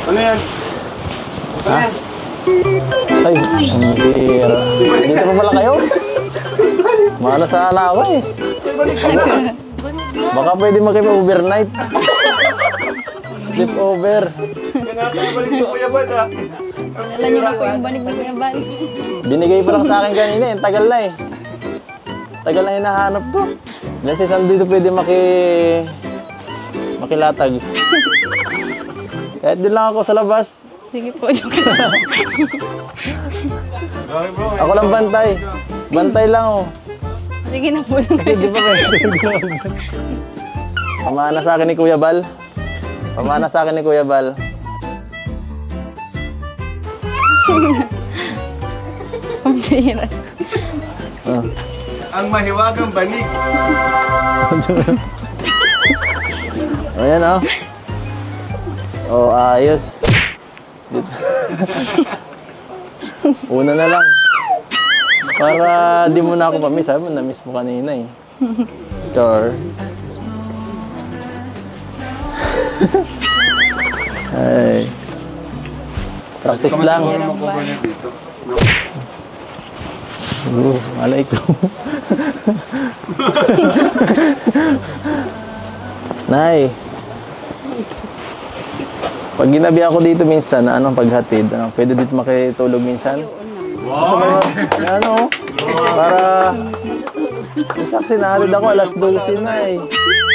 Ano yan? Ano yan? Ay, ang bira. Dito pa pala kayo? Maano sana ako eh. Baka pwede makip-overnight. Sleep over. Balik yung Kuya Bal ha. Alam niyo na po yung banig ni Kuya Bal. Binigay pa lang sa akin kanina eh. Tagal na eh. Tagal na hinahanap to. Ilan si Sam dito pwede makilatag. Kahit din lang ako sa labas. Sige po, joke lang. Ako lang bantay. Bantay lang oh. Sige na po. Di ba kayo? Pamana sa akin ni Kuya Bal. Pamana sa akin ni Kuya Bal. Ang bira. Oh. Ang mahiwagang banig. Ayan oh. Oh, ayos. Una na lang. Para di mo na ako pa-miss. Sabi mo, na-miss mo kanina eh. Char. Ay. Practice lang. Malay ko. Nay. Pag ginabi ako dito minsan, anong paghatid? Pwede dito makitulog minsan? Wow! Ano? Para... Minsan sinahatid ako alas 12 na eh.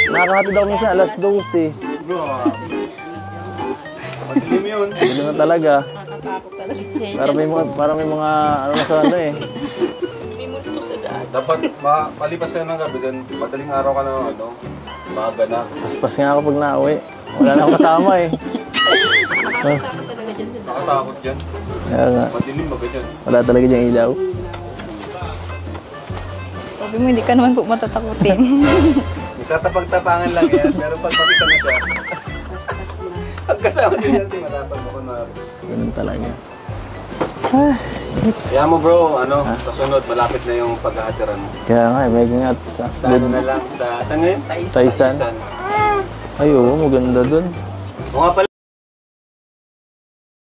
Nakakahatid ako minsan alas 12. Madilim yun. Hindi na talaga. Nakakatakot talaga. Para may mga ano na sa ano eh. May multo sa daan. Dapat palipas ka ng gabi din. Madaling araw ka na maaga na. Paspas nga ako pag nauwi. Wala na akong kasama eh. Nakakatakot talaga dyan sa daan. Nakatakot yan. Kaya nga. Madilim ba dyan? Wala talaga diyang ilaw. Sabi mo, hindi ka naman po matatakutin. Itatapag-tapangan lang yan. Pero pag makita na siya, pag kasama siya yan, matapag mo kunwari. Ganun talaga. Kaya mo bro, kasunod, malapit na yung pag-aatiran mo. Kaya nga, may ingat. Sa ano na lang, saan ngayon? Taisan. Ay, oo, maganda dun. O nga pala.